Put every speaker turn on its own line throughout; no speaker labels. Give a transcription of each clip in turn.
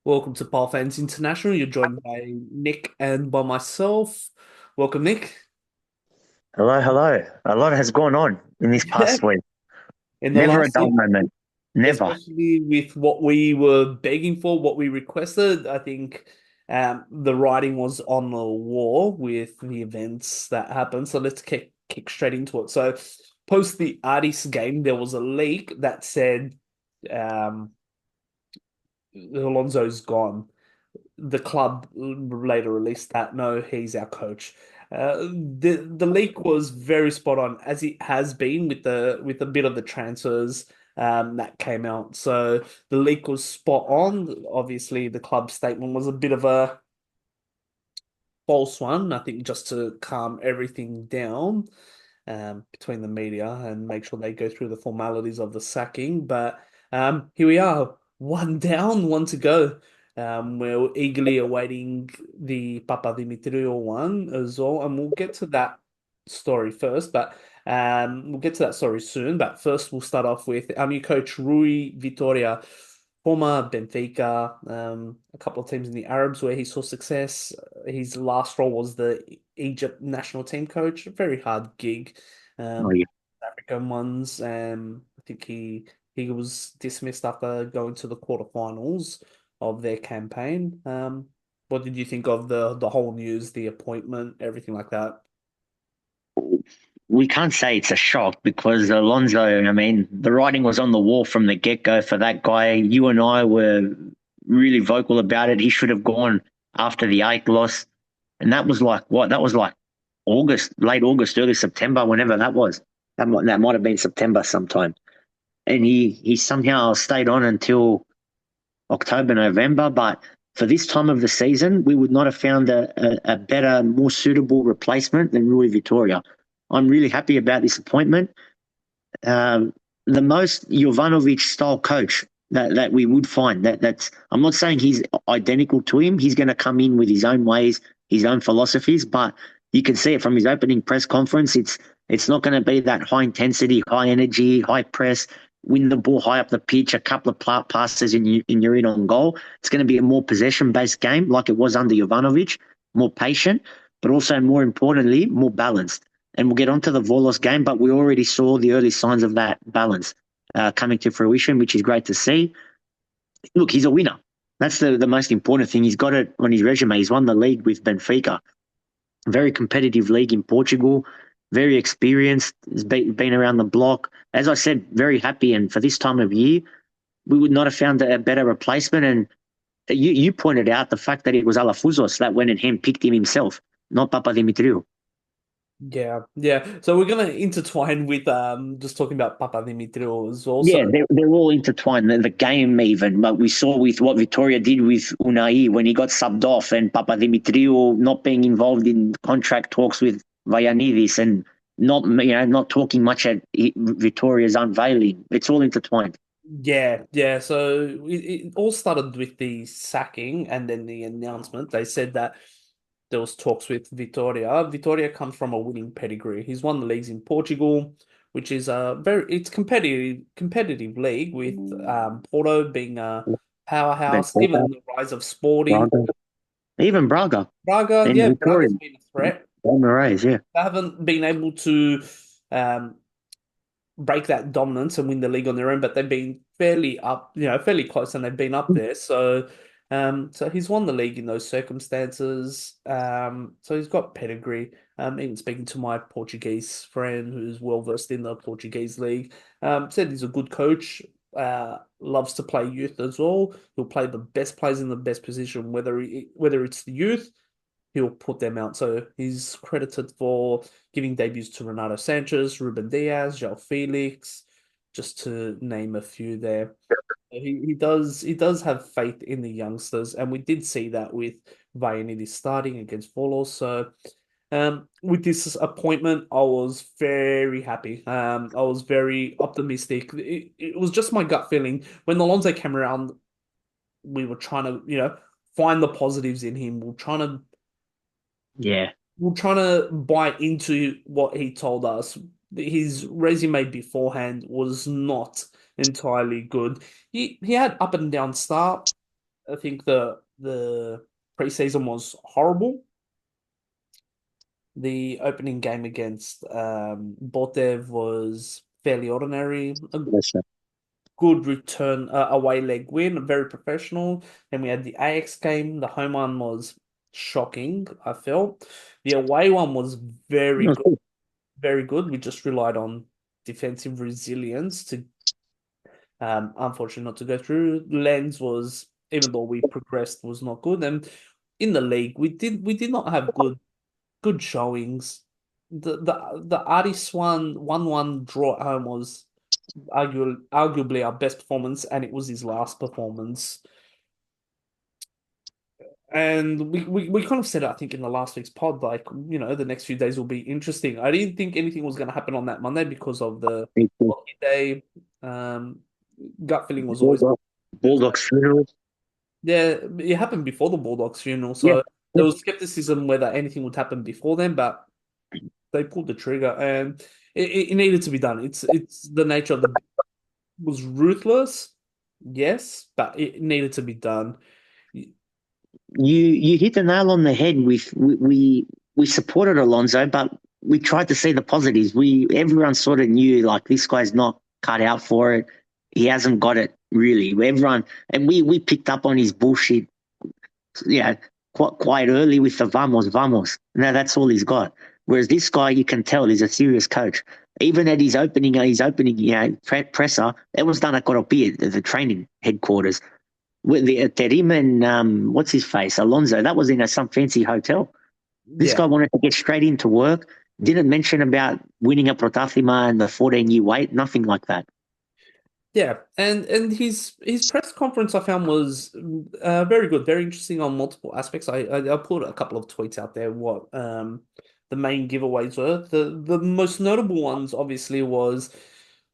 Welcome to PAO Fans International. You're joined by Nick and by myself. Welcome, Nick.
Hello, hello. A lot has gone on in this
Yeah,
past week.
in the
Never a
last
dull
week,
moment. Never.
especially with what we were begging for, what we requested, I think the writing was on the wall with the events that happened. So let's kick straight into it. So, post the Artis game, there was a leak that said um, Alonso's gone. The club later released that no, he's our coach. The leak was very spot on as it has been with a bit of the transfers that came out. So the leak was spot on. Obviously, the club statement was a bit of a false one. I think just to calm everything down between the media and make sure they go through the formalities of the sacking. But here we are, one down, one to go. We're eagerly awaiting the Papadimitriou one as well, and we'll get to that story first. But we'll get to that story soon. But first, we'll start off with our new coach Rui Vitoria, former Benfica, a couple of teams in the Arabs where he saw success. His last role was the Egypt national team coach. A very hard gig.
Oh,
Um,
yeah.
African ones. I think he was dismissed after going to the quarterfinals of their campaign. What did you think of the whole news, the appointment, everything like that?
We can't say it's a shock because Alonso, I mean, the writing was on the wall from the get-go for that guy. You and I were really vocal about it. He should have gone after the eighth loss. And that was like what? That was like August, late August, early September, whenever that was. That might have been September sometime. And he somehow stayed on until October, November. But for this time of the season, we would not have found a better, more suitable replacement than Rui Vitoria. I'm really happy about this appointment. Um, the most Jovanovic style coach that we would find. That's I'm not saying he's identical to him. He's going to come in with his own ways, his own philosophies, but you can see it from his opening press conference. It's not going to be that high intensity, high energy, high press, win the ball high up the pitch, a couple of passes and you're in on goal. It's going to be a more possession based game like it was under Jovanovic, more patient, but also more importantly, more balanced. And we'll get onto the Volos game, but we already saw the early signs of that balance coming to fruition, which is great to see. Look, he's a winner. That's the most important thing. He's got it on his resume. He's won the league with Benfica. Very competitive league in Portugal. Very experienced. Has been around the block. As I said, very happy. And for this time of year, we would not have found a better replacement. And you pointed out the fact that it was Alafuzos that went and handpicked him himself, not Papadimitriou.
Yeah, yeah. So we're gonna intertwine with just talking about Papadimitriou as well.
Yeah,
So
they're all intertwined. The game even, but we saw with what Victoria did with Unai when he got subbed off, and Papadimitriou not being involved in contract talks with Vagiannidis and not talking much at Victoria's unveiling. It's all intertwined.
yeah, yeah. So it all started with the sacking and then the announcement. They said that there was talks with Vitoria. Vitoria comes from a winning pedigree. He's won the leagues in Portugal, which is a it's competitive league with Porto being a powerhouse.
Benfica,
Even the rise of Sporting,
Braga, even Braga
Braga.
and
Yeah,
Victoria,
Braga's been a threat.
Palmeiras, yeah.
They haven't been able to um, break that dominance and win the league on their own, but they've been fairly up, fairly close, and they've been up there. So he's won the league in those circumstances. So he's got pedigree. Even speaking to my Portuguese friend who's well versed in the Portuguese league, said he's a good coach. Loves to play youth as well. He'll play the best players in the best position, whether it's the youth he'll put them out. So he's credited for giving debuts to Renato Sanchez, Ruben Diaz, João Felix, just to name a few there. He does have faith in the youngsters, and we did see that with Vagiannidis starting against Volos. So with this appointment, I was very happy. I was very optimistic. It was just my gut feeling when Alonso came around. We were trying to, find the positives in him.
Yeah.
We're trying to buy into what he told us. His resume beforehand was not entirely good. He had up and down start. I think the preseason was horrible. The opening game against Botev was fairly ordinary. A
Yes, sir.
good return away leg win, very professional. Then we had the AX game. The home one was shocking, I felt. The away one was very
No,
good,
cool.
very good. We just relied on defensive resilience to unfortunately not to go through. Lens was, even though we progressed, was not good. And in the league, we did not have good showings. The Aris one draw at home was arguably our best performance, and it was his last performance. And we kind of said it, I think, in the last week's pod, like, the next few days will be interesting. I didn't think anything was going to happen on that Monday because of the
Thank you.
hockey day. Um, gut feeling was always
Bulldog,
it was
Bulldogs funeral.
yeah, it happened before the Bulldogs funeral,
Yeah,
so
yeah.
there was skepticism whether anything would happen before then, but they pulled the trigger and it needed to be done. It's the nature of the was ruthless, yes, but it needed to be done.
You hit the nail on the head. We supported Alonso, but we tried to see the positives. We Everyone sort of knew like this guy's not cut out for it. He hasn't got it really. Everyone and we picked up on his bullshit. Yeah, quite early with the vamos. Now that's all he's got. Whereas this guy, you can tell, he's a serious coach. Even at his opening, presser, that was done at Coropia, the training headquarters. With the Terim and what's his face, Alonso, that was in some fancy hotel. This
Yeah,
guy wanted to get straight into work. Didn't mention about winning a Protathima and the 14-year wait, nothing like that.
yeah, and his press conference I found was very good, very interesting on multiple aspects. I put a couple of tweets out there what the main giveaways were. The most notable ones obviously was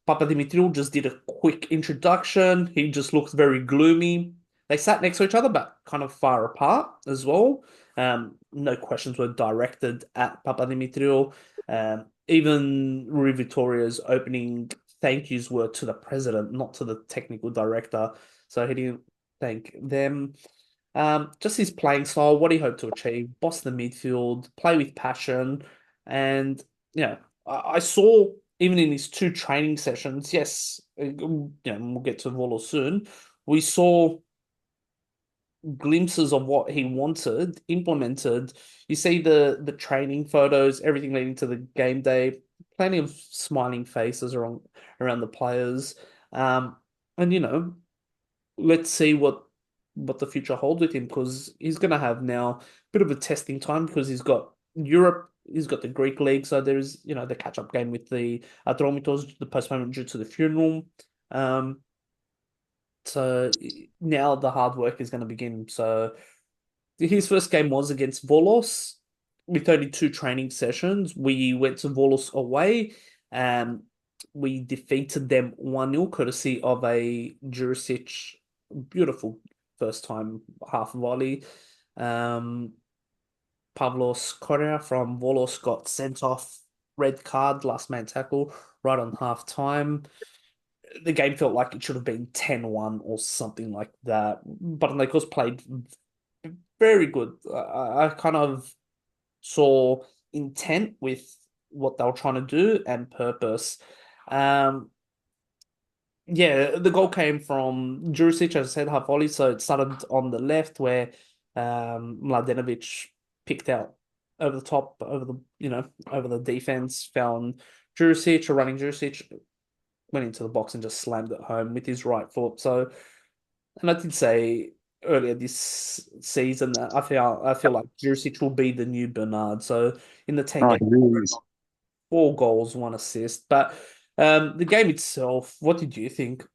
Papadimitriou just did a quick introduction. He just looked very gloomy. They sat next to each other, but kind of far apart as well. No questions were directed at Papadimitriou. Even Rui Vitoria's opening thank yous were to the president, not to the technical director. So he didn't thank them. Just his playing style, what he hoped to achieve, boss the midfield, play with passion, and I saw even in his two training sessions. Yes, we'll get to Volos soon. We saw glimpses of what he wanted implemented. You see the training photos, everything leading to the game day, plenty of smiling faces around the players. Um, and let's see what the future holds with him because he's gonna have now a bit of a testing time because he's got Europe, he's got the Greek league, so there's the catch up game with the Atromitos, the postponement due to the funeral. Um, so now the hard work is going to begin. So his first game was against Volos with only two training sessions. We went to Volos away and we defeated them 1-0 courtesy of a Jurisic beautiful first time half volley. Um, Pavlos Correa from Volos got sent off, red card, last man tackle, right on half time. The game felt like it should have been 10-1 or something like that. But Panathinaikos played very good. I kind of saw intent with what they were trying to do and purpose. Um, yeah, the goal came from Jurisic, as I said, half volley. So it started on the left where Mladenovic picked out over the top, over the defense, found Jurisic, or running Jurisic, went into the box and just slammed it home with his right foot. So, and I did say earlier this season that I feel like Jurisic will be the new Bernard. So in the 10
Oh,
games,
he really is.
4 goals, 1 assist. But the game itself, what did you think?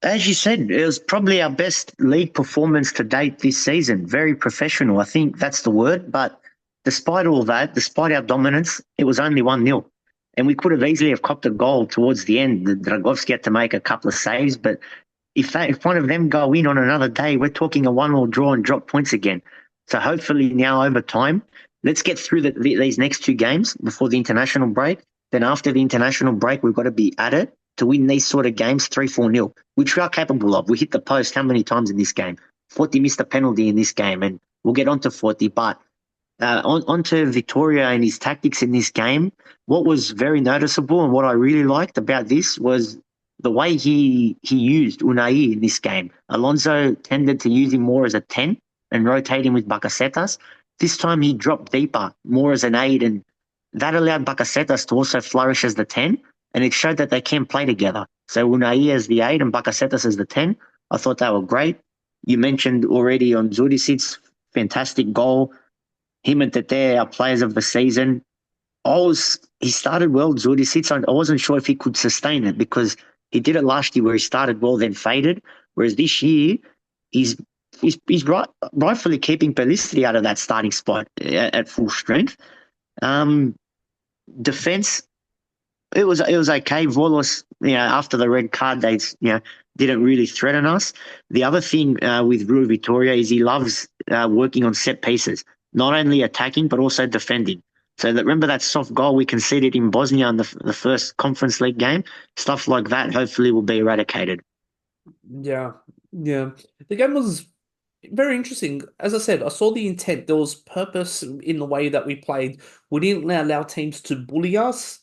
As you said, it was probably our best league performance to date this season. Very professional. I think that's the word. But despite all that, despite our dominance, it was only 1-0. And we could have easily have copped a goal towards the end. The Dragovski had to make a couple of saves, but if one of them go in on another day, we're talking a 1-1 draw and drop points again. So hopefully now over time, let's get through these next two games before the international break. Then after the international break, we've got to be at it to win these sort of games 3-4 nil, which we are capable of. We hit the post how many times in this game? Forty missed a penalty in this game, and we'll get on to Forty. But onto Vitoria and his tactics in this game. What was very noticeable and what I really liked about this was the way he used Unai in this game. Alonso tended to use him more as a 10 and rotate him with Bakasetas. This time he dropped deeper, more as an 8, and that allowed Bakasetas to also flourish as the 10, and it showed that they can play together. So Unai as the 8 and Bakasetas as the 10. I thought they were great. You mentioned already on Zudicic's fantastic goal. Him and Tete are players of the season. He started well, Zudicic. I wasn't sure if he could sustain it because he did it last year where he started well, then faded. Whereas this year, he's rightfully keeping Pelistri out of that starting spot at full strength. Defense, it was okay. Volos, after the red card, they didn't really threaten us. The other thing with Rui Vitoria is he loves working on set pieces, not only attacking but also defending. So remember that soft goal we conceded in Bosnia in the first Conference League game? Stuff like that hopefully will be eradicated.
Yeah, yeah. The game was very interesting. As I said, I saw the intent. There was purpose in the way that we played. We didn't allow teams to bully us.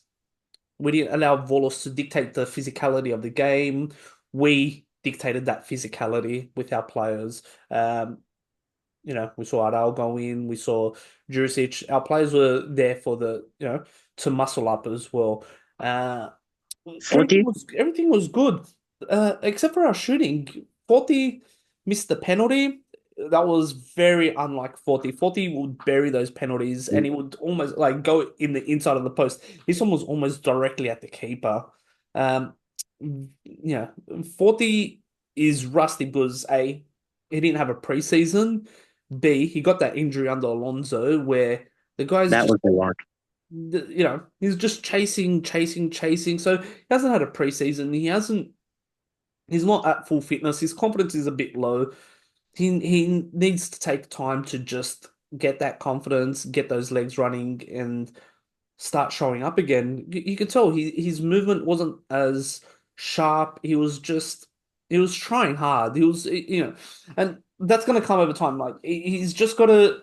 We didn't allow Volos to dictate the physicality of the game. We dictated that physicality with our players. We saw Aral go in. We saw Jurisic. Our players were there for to muscle up as well. Uh, everything
40?
was good, except for our shooting. 40 missed the penalty. That was very unlike 40. 40 would bury those penalties and he would almost like go in the inside of the post. This one was almost directly at the keeper. Um, 40 is rusty because A, he didn't have a preseason. B, he got that injury under Alonso where the guy's
That
just
was the one.
he's just chasing. So he hasn't had a preseason. He's not at full fitness. His confidence is a bit low. He needs to take time to just get that confidence, get those legs running, and start showing up again. You could tell his movement wasn't as sharp. He was trying hard. He was and that's gonna come over time. Like he's just got to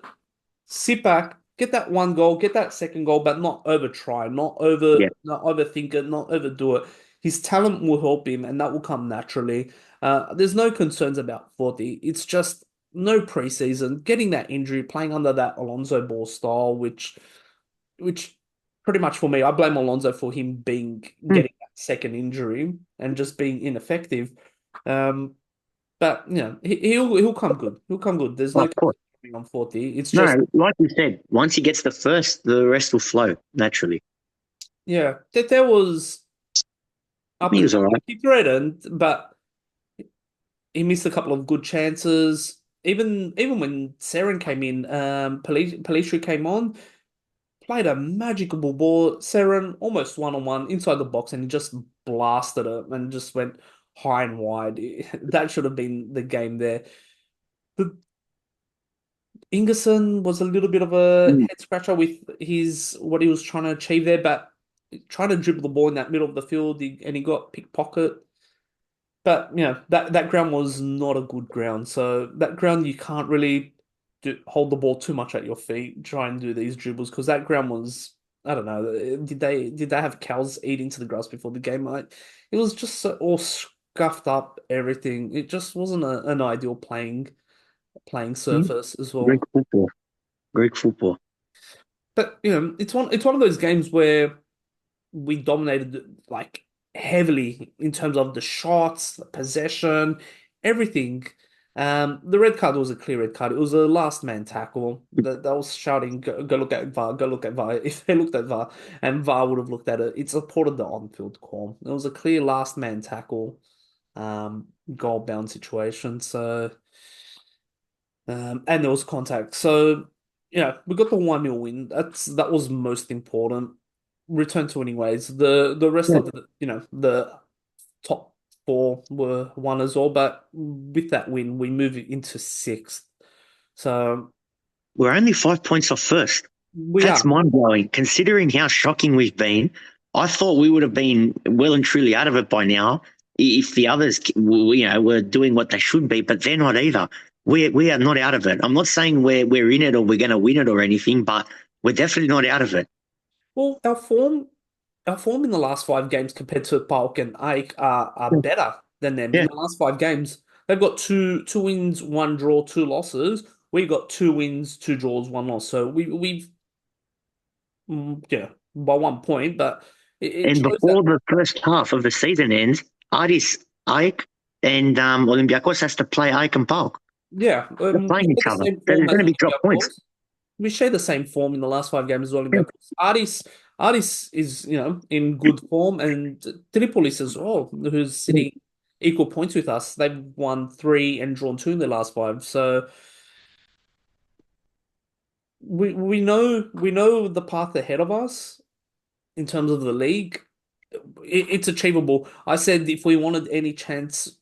sit back, get that one goal, get that second goal, but not over try,
Yeah.
not overthink it, not overdo it. His talent will help him, and that will come naturally. There's no concerns about 40. It's just no preseason, getting that injury, playing under that Alonso ball style, which pretty much for me, I blame Alonso for him
Hmm.
getting that second injury and just being ineffective. Um, but he'll come good. He'll come good. There's no
Of course.
concern on 40. It's just
No, like you said, once he gets the first, the rest will flow naturally.
yeah, that there was up
He
and
was all
down.
right.
He threatened, but he missed a couple of good chances. Even when Seren came in, Pelistri came on, played a magical ball. Seren almost one-on-one inside the box, and he just blasted it and just went high and wide. That should have been the game there. The Ingerson was a little bit of a
Mm.
head scratcher with his what he was trying to achieve there, but trying to dribble the ball in that middle of the field, and he got pickpocket. But that ground was not a good ground. So that ground you can't really hold the ball too much at your feet, try and do these dribbles because that ground was I don't know. Did they have cows eat into the grass before the game? It was just all scuffed up, everything. It just wasn't an ideal playing
Mm.
surface as
Greek
well.
football. Greek football.
But it's one of those games where we dominated like heavily in terms of the shots, the possession, everything. The red card was a clear red card. It was a last man tackle. That was shouting, go look at VAR, go look at VAR. If they looked at VAR and VAR would have looked at it, it supported the on-field call. It was a clear last man tackle, goal bound situation. So, and there was contact. So, we got the 1-0 win. That was most important. Return to winning ways. The rest
Yeah.
of the top four were won as well, but with that win, we move into sixth. So
We're only 5 points off first.
we
That's
are.
mind blowing. Considering how shocking we've been, I thought we would have been well and truly out of it by now if the others, were doing what they should be, but they're not either. We are not out of it. I'm not saying we're in it or we're going to win it or anything, but we're definitely not out of it.
Well, our form in the last 5 games compared to Park and Ike are better than them. In
Yeah,
the last 5 games, they've got two wins, one draw, two losses. We got 2 wins, 2 draws, one loss. So we've yeah, by 1 point, but it
and
shows that
before the first half of the season ends, Aris, Ike, and Olympiakos has to play Ike and Polk.
yeah,
They're
we
playing
share
each
the
other.
same
There's
form
going
as
to be drop points.
Olympiacos. We share the same form in the last 5 games as
Yeah.
Olympiacos. Aris is in good form, and Tripolis as well, who's sitting equal points with us. They've won 3 and drawn 2 in their last 5. So we know the path ahead of us in terms of the league. It's achievable. I said if we wanted any chance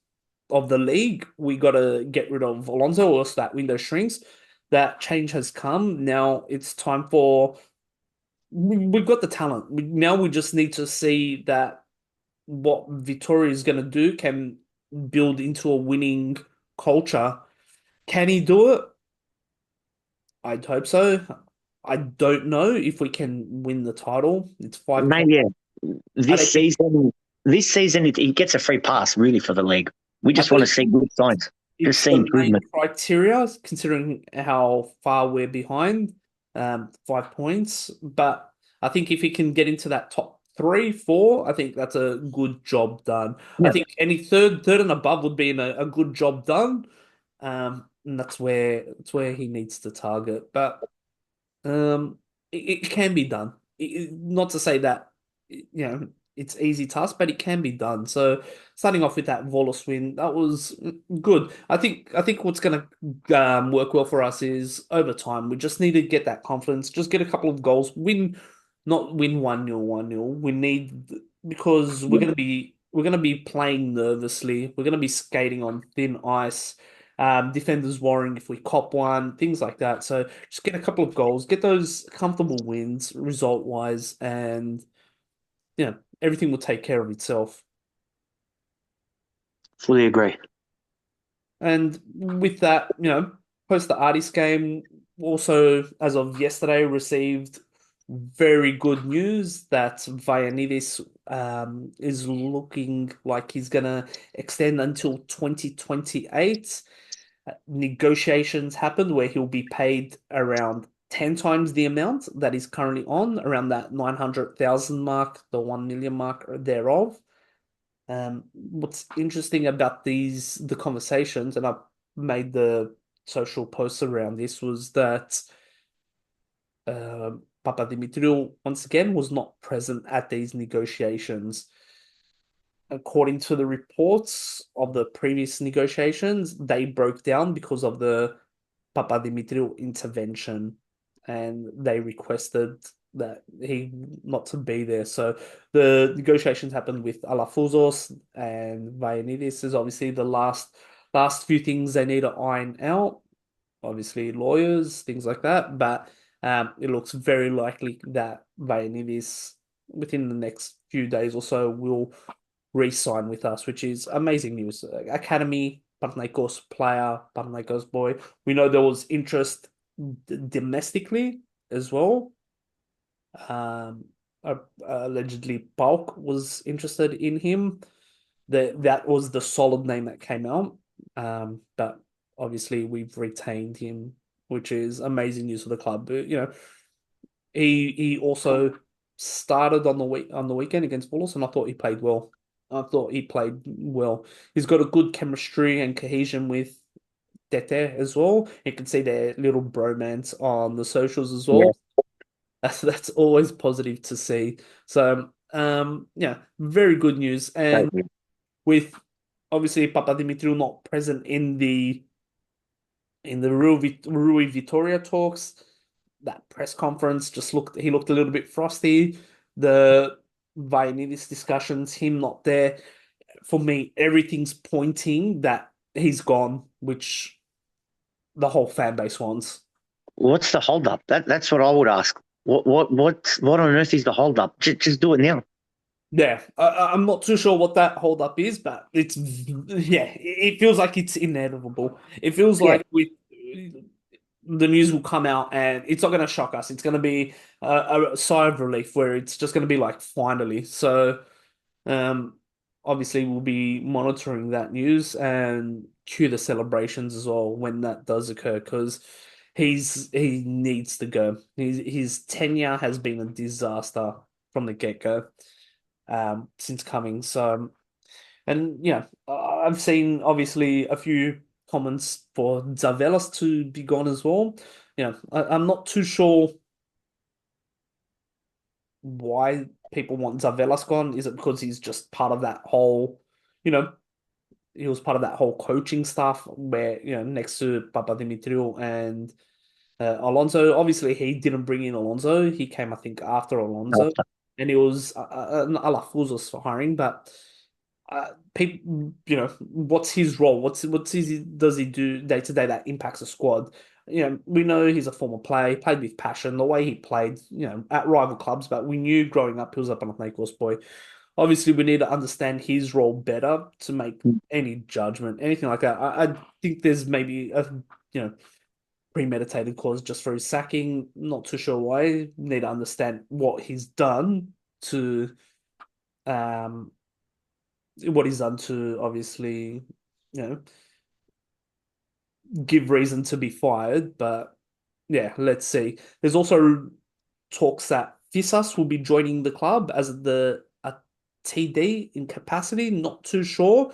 of the league, we got to get rid of Alonso or else that window shrinks. That change has come. Now it's time for. We've got the talent. Now we just need to see that what Vitoria is going to do can build into a winning culture. Can he do it? I'd hope so. I don't know if we can win the title. It's 5 points.
Maybe yeah.
I
this
don't think.
season, this season he gets a free pass really for the league. We
I
just want to
don't
see
think
good signs, just
it's
see
the main
improvement.
criteria, considering how far we're behind, 5 points. But I think if he can get into that top three, four, I think that's a good job done. I
Yeah,
think any third and above would be a good job done. And that's where he needs to target. But it can be done. Not to say that it's easy task, but it can be done. So starting off with that Volos win, that was good. I think what's going to work well for us is over time. We just need to get that confidence, just get a couple of goals, not win 1-0, 1-0. We need because we're gonna be playing nervously. We're gonna be skating on thin ice. Defenders worrying if we cop one, things like that. So just get a couple of goals, get those comfortable wins result wise, and everything will take care of itself.
fully agree.
And with that, post the Artis game, also as of yesterday, received very good news that Vagiannidis is looking like he's gonna extend until 2028. Negotiations happened where he'll be paid around 10 times the amount that he's currently on, around that 900,000 mark, the 1 million mark thereof. What's interesting about the conversations, and I made the social posts around this, was that uh, Papadimitriou once again was not present at these negotiations. According to the reports of the previous negotiations, they broke down because of the Papadimitriou intervention, and they requested that he not to be there. So the negotiations happened with Alafouzos, and Vagiannidis is obviously the last few things they need to iron out. Obviously, lawyers, things like that. But it looks very likely that Vagiannidis, within the next few days or so, will re-sign with us, which is amazing news. Academy, Panathinaikos player, Panathinaikos boy. We know there was interest domestically as well. Um, allegedly, Bulk was interested in him. That was the solid name that came out. But obviously, we've retained him, which is amazing news for the club. But, he also started on the weekend against Volos, and I thought he played well. I thought he played well. He's got a good chemistry and cohesion with Tete as well. You can see their little bromance on the socials as
Yeah,
well. That's always positive to see. So yeah, very good news. And
totally.
with obviously Papadimitriou not present in the Rui Vitoria talks, that press conference he looked a little bit frosty. The Vagiannidis discussions, him not there. For me, everything's pointing that he's gone, which the whole fan base wants.
What's the holdup? That's what I would ask. What on earth is the holdup? Just do it now.
Yeah, I'm not too sure what that hold up is, but it's yeah, it feels like it's inevitable. It feels
Yeah,
like with the news will come out and it's not going to shock us. It's going to be a sigh of relief where it's just going to be like finally. So um, obviously we'll be monitoring that news and cue the celebrations as well when that does occur because he needs to go. His tenure has been a disaster from the get-go since coming. So, and yeah, I've seen obviously a few comments for Zavelas to be gone as well. I'm not too sure why people want Zavelas gone. Is it because he's just part of that whole, you know, he was part of that whole coaching staff where, next to Papadimitriou and Alonso. Obviously, he didn't bring in Alonso. He came, I think, after Alonso, and it was an Alafouzos for hiring. But people, what's his role? What's his does he do day to day that impacts the squad? We know he's a former player. He played with passion. The way he played, at rival clubs, but we knew growing up he was a Panathinaikos boy. Obviously, we need to understand his role better to make any judgment, anything like that. I think there's maybe a you know premeditated cause just for his sacking. Not too sure why. Need to understand what he's done to um obviously you know give reason to be fired. But yeah, let's see. There's also talks that Fisas will be joining the club as a TD in capacity. Not too sure.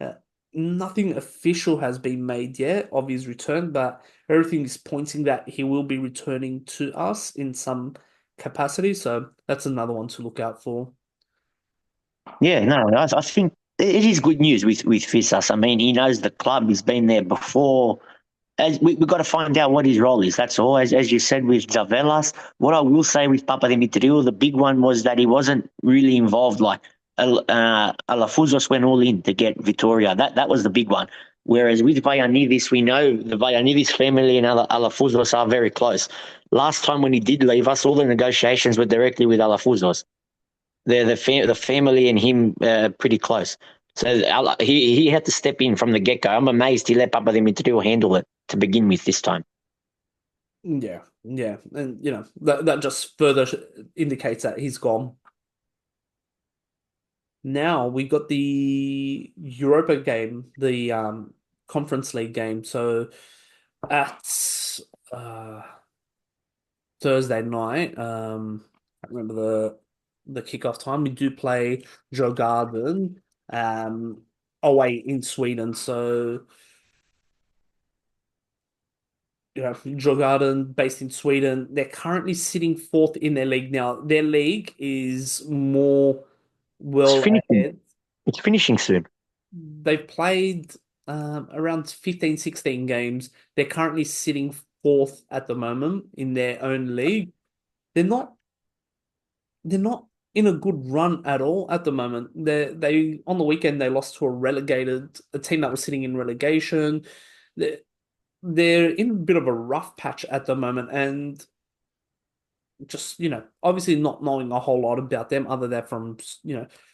Uh, Nothing official has been made yet of his return, but everything is pointing that he will be returning to us in some capacity. So that's another one to look out for.
yeah, no, I think it is good news with Fisas. I mean, he knows the club. He's been there before. We've got to find out what his role is. That's all. As you said with Javelas, what I will say with Papadimitriou, the big one was that he wasn't really involved. Like Alafuzos went all in to get Vitoria. That was the big one. Whereas with Vagiannidis, we know the Vagiannidis family and Alafuzos are very close. Last time when he did leave us, all the negotiations were directly with Alafuzos. The family and him pretty close. So he had to step in from the get go. I'm amazed he let Papadimitriou handle it to begin with this time.
Yeah, yeah, and that just further indicates that he's gone. Now we got the Europa game, the Conference League game. So at uh, Thursday night, I remember the kickoff time. We do play Djurgarden away in Sweden. So Djurgarden, based in Sweden, they're currently sitting fourth in their league now. Their league is more
It's
well
finishing.
ahead.
It's finishing soon.
They've played around 15, 16 games. They're currently sitting fourth at the moment in their own league. They're not they're not in a good run at all at the moment. They on the weekend they lost to a team that was sitting in relegation. They're, they're in a bit of a rough patch at the moment, and just obviously not knowing a whole lot about them other than from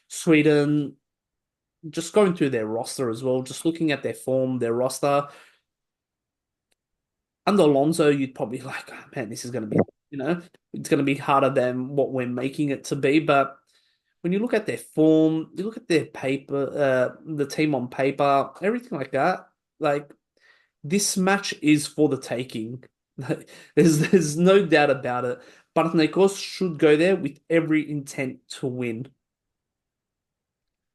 Sweden. Just going through their roster as well, just looking at their form, their roster. Under Alonso, you'd probably like, oh, man, this is going to be, it's going to be harder than what we're making it to be. But when you look at their form, you look at their paper, the team on paper, everything like that, like this match is for the taking. There's no doubt about it. Panathinaikos should go there with every intent to win.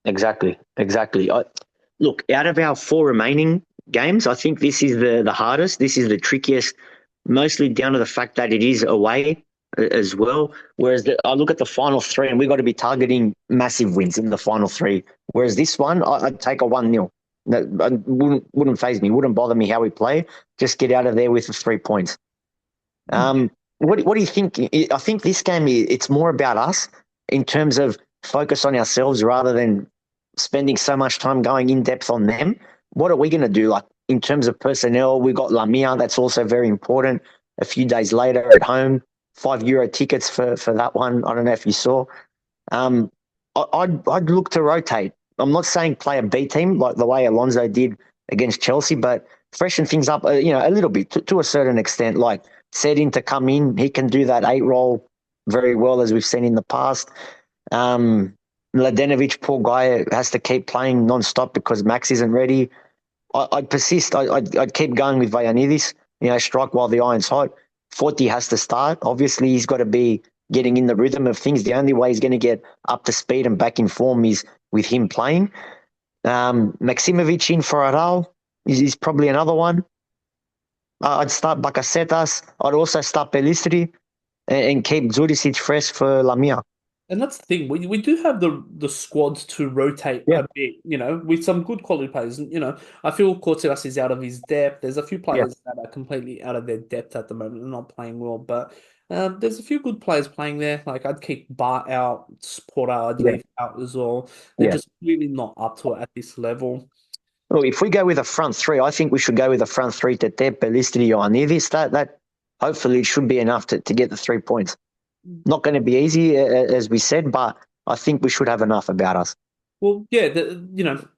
Exactly. Exactly. Look, out of our four remaining games, I think this is the hardest. This is the trickiest, mostly down to the fact that it is away as well. Whereas I look at the final three and we've got to be targeting massive wins in the final three. Whereas this one, I'd take a 1-0. That wouldn't phase me, wouldn't bother me how we play. Just get out of there with the 3 points. What do you think? I think this game, it's more about us in terms of focus on ourselves rather than spending so much time going in depth on them. What are we going to do? Like in terms of personnel, we got Lamia. That's also very important. A few days later at home, €5 tickets for that one. I don't know if you saw. Um, I'd look to rotate. I'm not saying play a B team like the way Alonso did against Chelsea, but freshen things up, a little bit to a certain extent. Like Sedin to come in, he can do that 8 role very well as we've seen in the past. Mladenovic, poor guy, has to keep playing non-stop because Max isn't ready. I'd persist. I'd keep going with Vagiannidis. Strike while the iron's hot. Forty has to start. Obviously, he's got to be getting in the rhythm of things. The only way he's going to get up to speed and back in form is with him playing. Maximovic in for Aral is probably another one. I'd start Bakasetas. I'd also start Pelistri and keep Zurisic fresh for Lamia.
And that's the thing. We do have the squads to rotate
Yeah,
a bit, with some good quality players. And, I feel Cortez is out of his depth. There's a few
yeah,
players that are completely out of their depth at the moment and not playing well. But there's a few good players playing there. Like I'd keep Bart out, Porter I'd
yeah,
leave out as well. They're
yeah.
just really not up to it at this level.
Well, if we go with a front three, I think we should go with a front three to Tete, Pelistri, or Anivis. That hopefully it should be enough to get the 3 points. Not going to be easy, as we said, but I think we should have enough about us.
Well, yeah,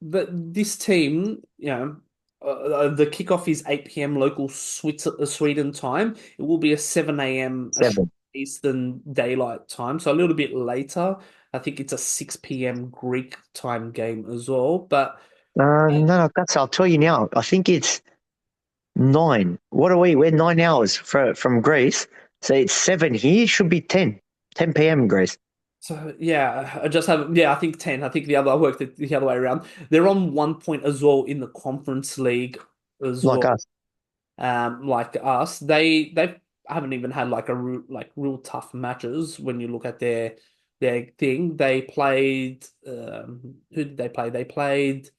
this team, the kickoff is 8 p.m. local Sweden time. It will be a 7 a.m.
Seven.
Eastern Daylight Time, so a little bit later. I think it's a 6 p.m. Greek time game as well. But
No, that's, I'll tell you now. I think it's 9. What are we? We're 9 hours from Greece. So it's 7 here. Should be 10 p.m. in Greece,
so yeah, I think 10. I think I worked it the other way around. They're on 1 point as well in the Conference League as
like
well.
us.
Like us, they haven't even had like real tough matches when you look at their thing. They played who did they play? They played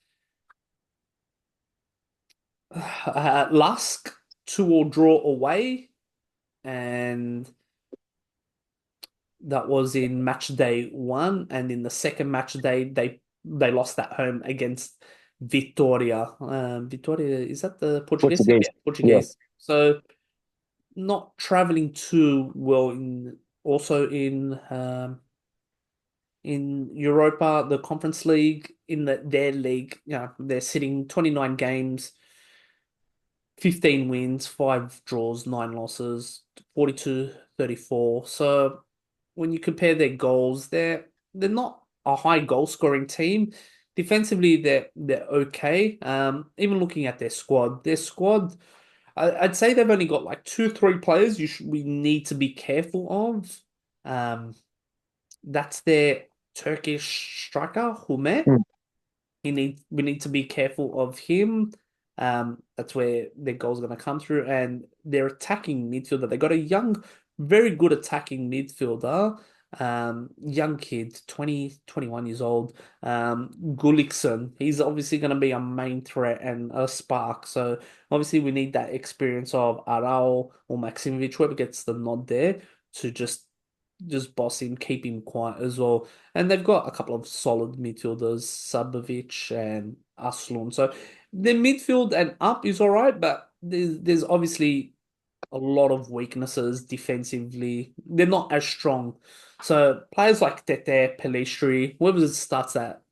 Lusk 2-2 draw away, and that was in match day 1. And in the second match day, they lost at home against Vitoria. Vitoria, is that the Portuguese team?
Portuguese.
Yeah,
Yeah.
Portuguese. So not traveling too well in Europa, the Conference League, in their league. They're sitting 29 games, 15 wins, 5 draws, 9 losses, 42-34. So when you compare their goals, they're not a high goal scoring team. Defensively, they're okay. Even looking at their squad, I'd say they've only got like 2, 3 players we need to be careful of. Um, that's their Turkish striker, Hume.
Mm.
We need to be careful of him. That's where their goal's going to come through, and their attacking midfielder. They got a young, very good attacking midfielder. Young kid, 20, 21 years old. Gullikson. He's obviously going to be a main threat and a spark. So obviously we need that experience of Arao or Maximovic, whoever gets the nod there, to just boss him, keep him quiet as well. And they've got a couple of solid midfielders, Sabovic and Aslun. So their midfield and up is all right, but there's obviously a lot of weaknesses defensively. They're not as strong. So players like Tete, Pelistri, whoever starts that,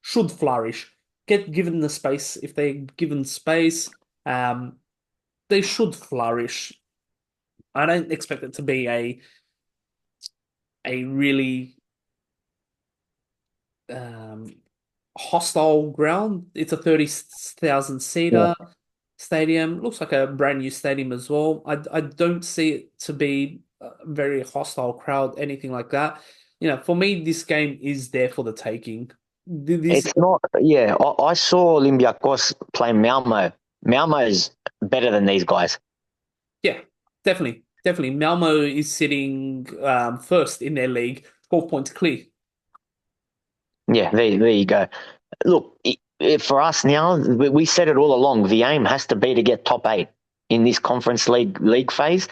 should flourish. Get given the space. If they're given space, they should flourish. I don't expect it to be a really um, hostile ground. It's a 30,000
Yeah.
seater stadium. Looks like a brand new stadium as well. I don't see it to be a very hostile crowd, anything like that. For me, this game is there for the taking. This,
It's not. Yeah, I saw Olympiakos play Malmo. Malmo is better than these guys.
yeah, definitely, definitely. Malmo is sitting first in their league, 12 points clear.
Yeah, there you go. Look, for us now, we said it all along. The aim has to be to get top 8 in this conference league phase.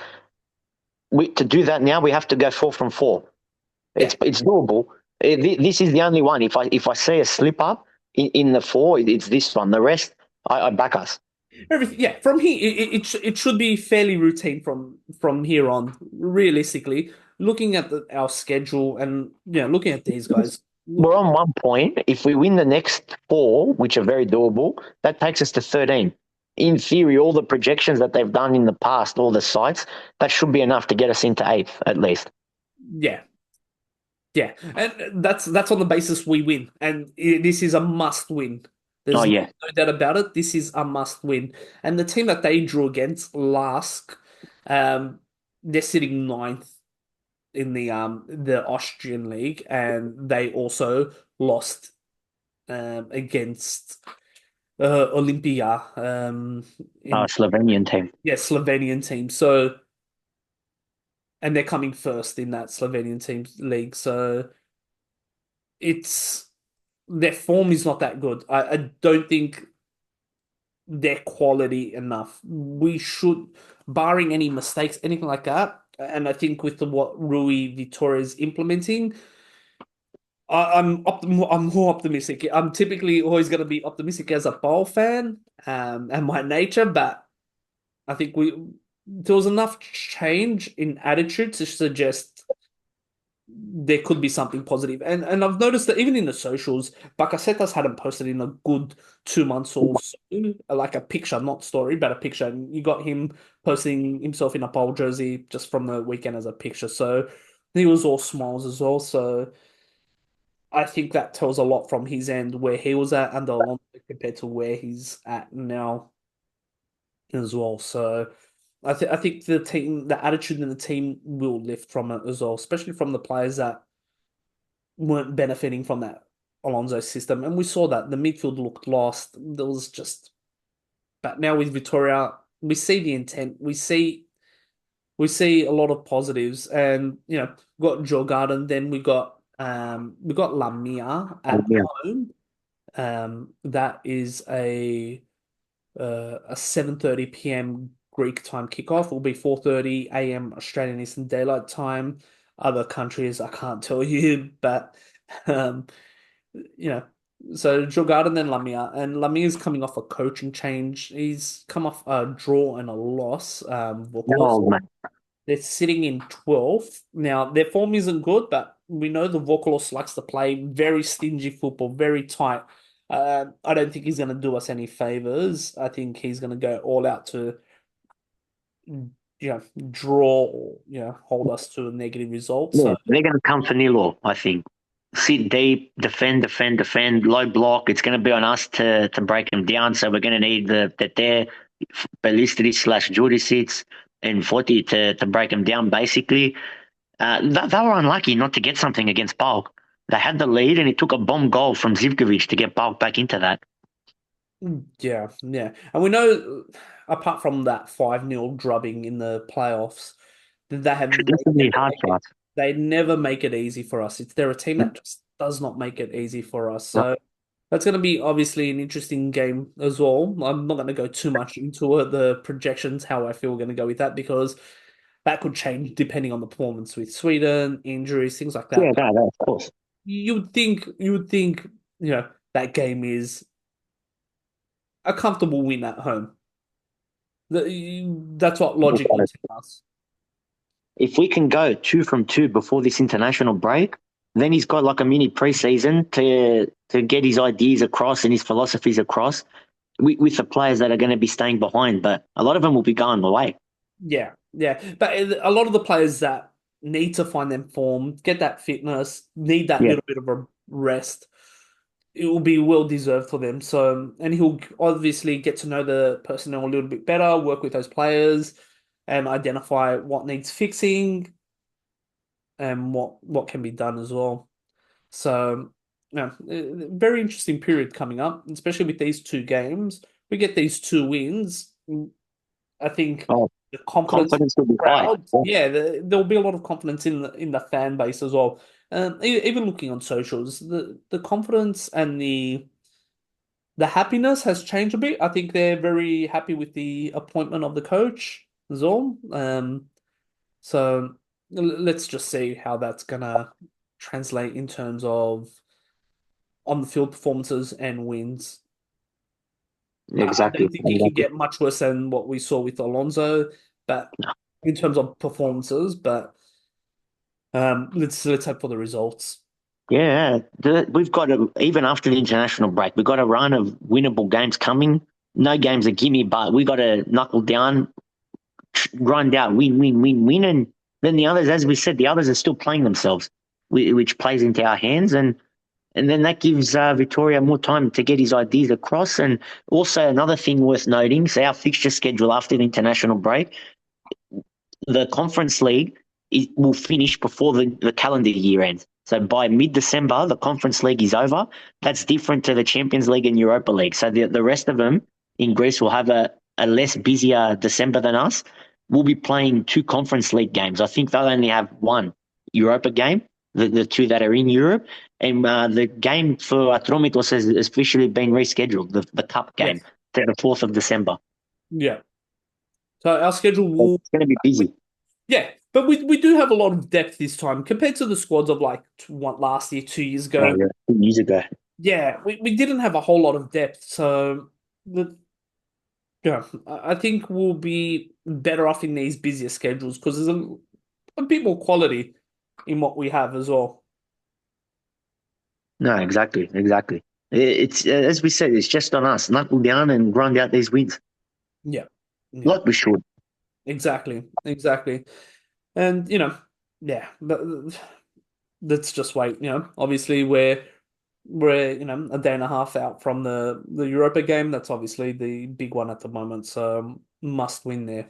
To do that now, we have to go 4 from 4.
Yeah,
It's doable. This is the only one. If I see a slip up in the 4, it's this one. The rest, I back us.
everything. Yeah, from here, it should be fairly routine from here on. Realistically, looking at our schedule and looking at these guys.
we're on 1 point. If we win the next four, which are very doable, that takes us to 13. In theory, all the projections that they've done in the past, all the sites, that should be enough to get us into eighth at least.
Yeah, yeah, and that's on the basis we win, and this is a must win.
Oh,
There's
yeah.
no doubt about it. This is a must win, and the team that they drew against last, um, they're sitting ninth in the Austrian league, and they also lost against Olympia in
Slovenian team.
yeah Slovenian team. So and they're coming first in that Slovenian team's league. So it's their form is not that good. I don't think they're quality enough. We should, barring any mistakes, anything like that. And I think with what Rui Vitoria is implementing, I'm more optimistic. I'm typically always going to be optimistic as a PAO fan, and my nature, but I think there was enough change in attitude to suggest there could be something positive. And I've noticed that even in the socials, Bakasetas hadn't posted in a good 2 months or so, like a picture, not story, but a picture. And you got him posting himself in a pole jersey just from the weekend as a picture. So he was all smiles as well. So I think that tells a lot from his end where he was at under Alonso compared to where he's at now as well. So I think the team, the attitude in the team will lift from it as well, especially from the players that weren't benefiting from that Alonso system. And we saw that the midfield looked lost. There was just, but now with Victoria, we see the intent. We see a lot of positives, and we got Djurgarden, then we got Lamia at
Yeah.
home. That is a 7:30 p.m. Greek time kickoff. Will be 4:30 a.m. Australian Eastern Daylight Time. Other countries I can't tell you, but um, you know, so Djurgarden then Lamia, and Lamia's coming off a coaching change. He's come off a draw and a loss. Volos.
No, mate.
They're sitting in 12th. Now, their form isn't good, but we know the Volos likes to play very stingy football, very tight. I don't think he's going to do us any favors. I think he's going to go all out to, draw or, hold us to a negative result.
Yeah,
So,
they're going to come for Nilo, I think. Sit deep, defend, defend, defend, low block. It's going to be on us to break them down. So we're going to need the there, Ballistri slash Jurisic and Forti to break them down, basically. They were unlucky not to get something against Bulk. They had the lead, and it took a bomb goal from Zivkovic to get Bulk back into that.
yeah, yeah. And we know, apart from that 5-0 drubbing in the playoffs, they have
This will be hard for us.
they never make it easy for us. They're a team that just does not make it easy for us.
No.
So that's going to be obviously an interesting game as well. I'm not going to go too much into it, the projections, how I feel we're going to go with that, because that could change depending on the performance with Sweden, injuries, things like
Yeah,
that. But
no, of course.
you would think, that game is a comfortable win at home. That's what logic would tell us.
If we can go 2 from 2 before this international break, then he's got like a mini preseason to get his ideas across and his philosophies across with the players that are going to be staying behind. But a lot of them will be going away.
Yeah, yeah. But a lot of the players that need to find their form, get that fitness, need that
Yeah,
little bit of a rest, it will be well deserved for them. So, and he'll obviously get to know the personnel a little bit better, work with those players, and identify what needs fixing and what can be done as well. So, yeah, very interesting period coming up, especially with these two games. We get these two wins. I think
oh,
the confidence in
confidence will
the
be high.
crowd, yeah, there'll be a lot of confidence in the fan base as well. Even looking on socials, the confidence and the happiness has changed a bit. I think they're very happy with the appointment of the coach as well. So let's just see how that's gonna translate in terms of on the field performances and wins. I
Exactly.
don't think it can get much worse than what we saw with Alonso, but in terms of performances. But let's hope for the results.
Yeah, we've got even after the international break, we've got a run of winnable games coming. No games are gimme, but we got to knuckle down, grind out, win, win, win, win, and then the others, as we said, the others are still playing themselves, which plays into our hands, and then that gives Victoria more time to get his ideas across. And also another thing worth noting: so our fixture schedule after the international break, the Conference League will finish before the calendar year ends. So by mid-December, the Conference League is over. That's different to the Champions League and Europa League. So the rest of them in Greece will have a less busier December than us. We'll be playing two Conference League games. I think they'll only have one Europa game, the two that are in Europe. And the game for Atromitos has officially been rescheduled, the cup game,
Yes.
to the 4th of December.
Yeah. So our schedule will,
It's going to be busy.
yeah, but we do have a lot of depth this time compared to the squads of like what last year, 2 years
Oh,
ago.
yeah. 2 years ago.
Yeah, we didn't have a whole lot of depth, so the yeah, I think we'll be better off in these busier schedules because there's a bit more quality in what we have as well.
No, exactly, exactly. It's as we said, it's just on us. Knuckle down and grind out these wins,
Yeah, yeah,
like we should.
exactly, exactly. And yeah, but let's just wait. Obviously we're a day and a half out from the Europa game. That's obviously the big one at the moment. So must win there.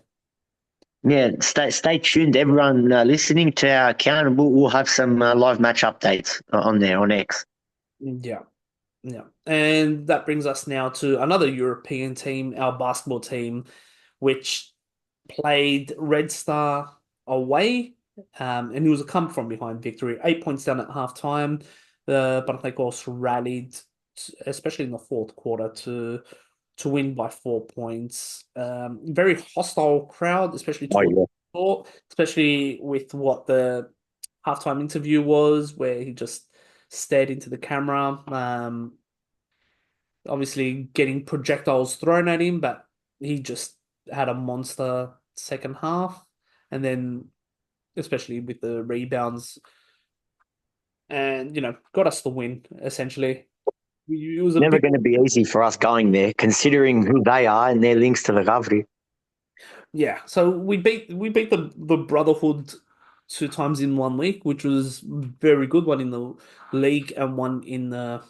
Yeah, stay tuned, everyone listening to our account, and we'll have some live match updates on there on X.
Yeah, yeah. And that brings us now to another European team, our basketball team, which played Red Star away, and it was a come from behind victory. 8 points down at halftime. The Panathinaikos rallied, especially in the fourth quarter, to win by 4 points. Very hostile crowd, especially
Oh
towards
yeah,
the court, especially with what the halftime interview was, where he just stared into the camera. Obviously getting projectiles thrown at him, but he just had a monster second half, and then especially with the rebounds, and got us the win essentially. It was a
never
big,
going to be easy for us going there, considering who they are and their links to the Gavri.
yeah. So we beat the Brotherhood 2 times in 1 week, which was very good. One in the league and one in the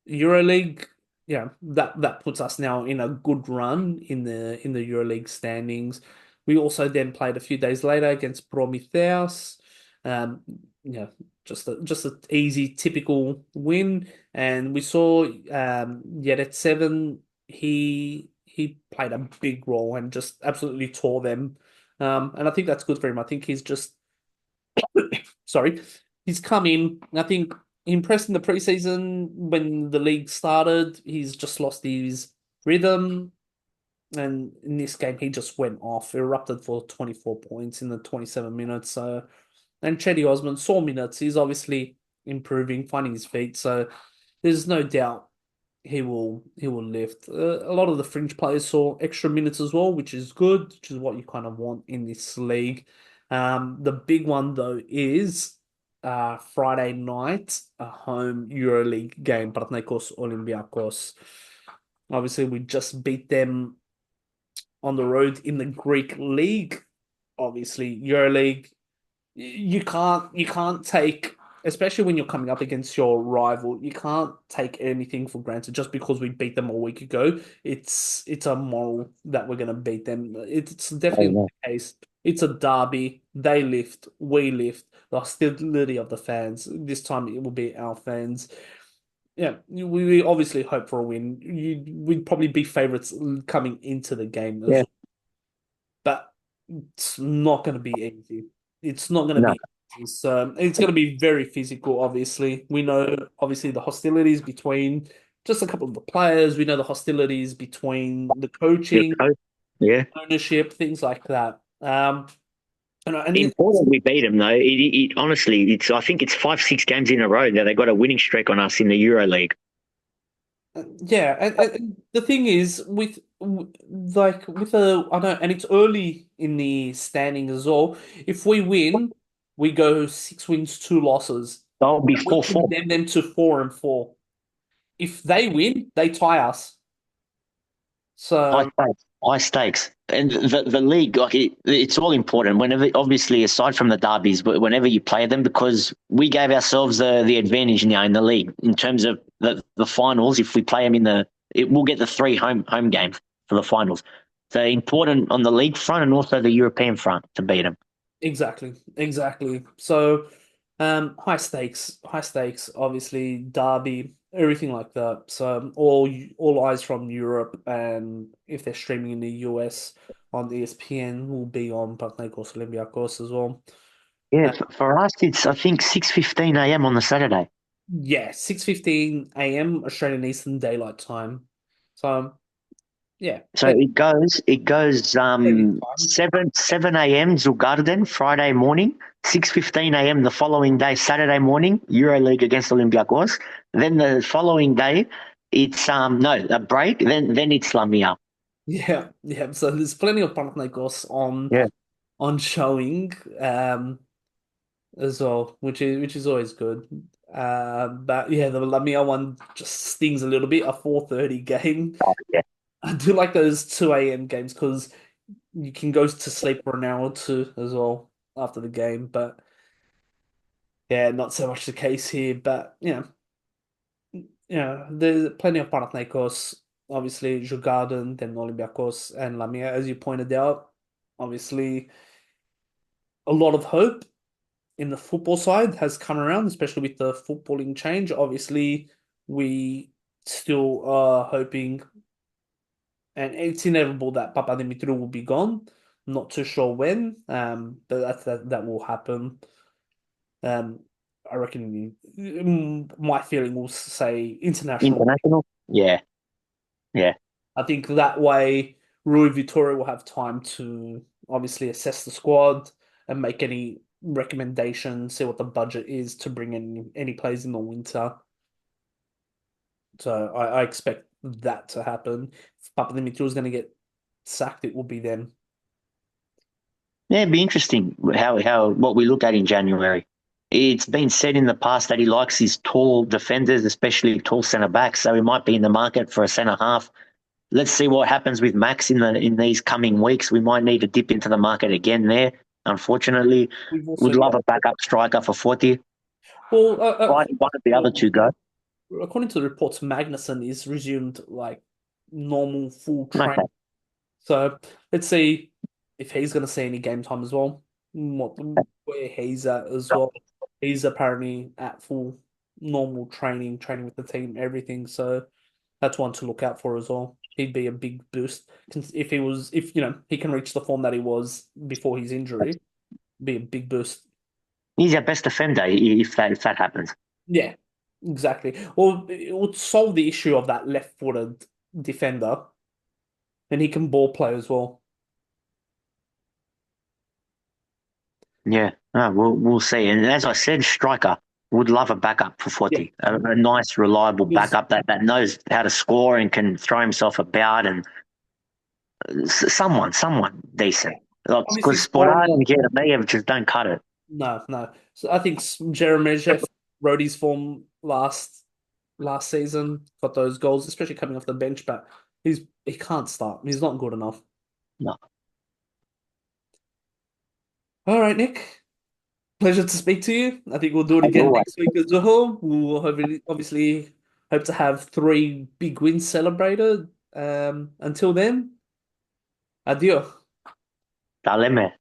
Euroleague. Yeah, that puts us now in a good run in the Euroleague standings. We also then played a few days later against Prometheus. Um, yeah, just a easy typical win, and we saw yet at seven he played a big role and just absolutely tore them. And I think that's good for him. I think he's just sorry, he's come in. I think impressed in the preseason when the league started. He's just lost his rhythm, and in this game he just went off, erupted for 24 points in the 27 minutes. So, and Chetty Osman saw minutes. He's obviously improving, finding his feet. So there's no doubt he will lift. A lot of the fringe players saw extra minutes as well, which is good, which is what you kind of want in this league. The big one though is Friday night, a home Euroleague game, Panathinaikos Olympiakos. Obviously, we just beat them on the road in the Greek league. Obviously, Euroleague you can't take, especially when you're coming up against your rival, you can't take anything for granted just because we beat them a week ago. It's a moral that we're gonna beat them. It's
Oh
definitely
yeah,
the case. It's a derby. They lift, we lift. The hostility of the fans. This time it will be our fans. Yeah, we obviously hope for a win. We'd probably be favorites coming into the game as
yeah,
well, but it's not going to be easy. It's not going to
no,
be easy. So it's going to be very physical, obviously. We know, obviously, the hostilities between just a couple of the players. We know the hostilities between the
your
coaching,
coach, yeah.
ownership, things like that. And
Important we beat them though. It honestly, it's I think it's 5 6 games in a row that they got a winning streak on us in the EuroLeague.
yeah, and the thing is like with a I know, and it's early in the standing as well. If we win, we go 6 wins, 2 losses.
That'll be
We
4-4.
condemn them to 4-4. If they win, they tie us.
High
So
stakes. High stakes. And the league, like it's all important. Whenever, obviously, aside from the derbies, but whenever you play them, because we gave ourselves the advantage now in the league in terms of the finals. If we play them we'll get the three home games for the finals. So important on the league front and also the European front to beat them.
exactly, exactly. So high stakes, high stakes. Obviously, derby, everything like that. So all eyes from Europe, and if they're streaming in the US on ESPN, will be on Panathinaikos Olympiakos as well.
Yeah, for us, it's I think 6:15 a.m. on the Saturday.
Yeah, 6:15 a.m. Australian Eastern Daylight Time. So yeah,
So it goes
plenty of time.
7 a.m. Djurgarden Friday morning, 6:15 a.m. the following day Saturday morning Euroleague against Olympiakos. Then the following day it's no a break. Then it's Lamia.
Yeah, yeah. So there's plenty of Panathinaikos
Yeah,
on showing as well, which is always good. But yeah, the Lamia one just stings a little bit. A 4:30 game.
oh, yeah.
I do like those 2 a.m. games because you can go to sleep for an hour or two as well after the game. But yeah, not so much the case here. But there's plenty of Panathinaikos, obviously Djurgarden, then Olympiakos and Lamia, as you pointed out. Obviously, a lot of hope in the football side has come around, especially with the footballing change. Obviously, we still are hoping, and it's inevitable that Papadimitriou will be gone. Not too sure when, but that will happen. Um, I reckon my feeling will say international.
International. Yeah, yeah.
I think that way Rui Vitoria will have time to obviously assess the squad and make any recommendations, see what the budget is to bring in any players in the winter. So I expect that to happen. If Papadimitriou is going to get sacked, it will be them.
Yeah, it'd be interesting how what we look at in January. It's been said in the past that he likes his tall defenders, especially tall centre backs. So he might be in the market for a centre half. Let's see what happens with Max in these coming weeks. We might need to dip into the market again there. Unfortunately,
We've also
would love
got
a backup striker for 40.
well,
Why did one of the other two go?
according to the reports, Magnuson is resumed like normal full
Okay,
train. So let's see if he's going to see any game time as well. What where he's at as well. He's apparently at full normal training with the team, everything. So that's one to look out for as well. He'd be a big boost if he can reach the form that he was before his injury. Be a big boost.
he's our best defender if that happens.
Yeah, exactly. Or it would solve the issue of that left-footed defender, and he can ball play as well.
Yeah, no, we'll see. And as I said, striker would love a backup for
Yeah,
40. A nice, reliable
because
backup that knows how to score and can throw himself about and someone decent.
obviously
Because
scoring.
Sporad and Jeremejeff just don't cut it.
No, no. So I think Jeremejeff rode his form last season, got those goals, especially coming off the bench, but he can't start. He's not good enough.
No.
All right, Nick. Pleasure to speak to you. I think we'll do it
As
again
always,
next week as well. We'll obviously hope to have 3 big wins celebrated. Until then, adieu.
Daleme.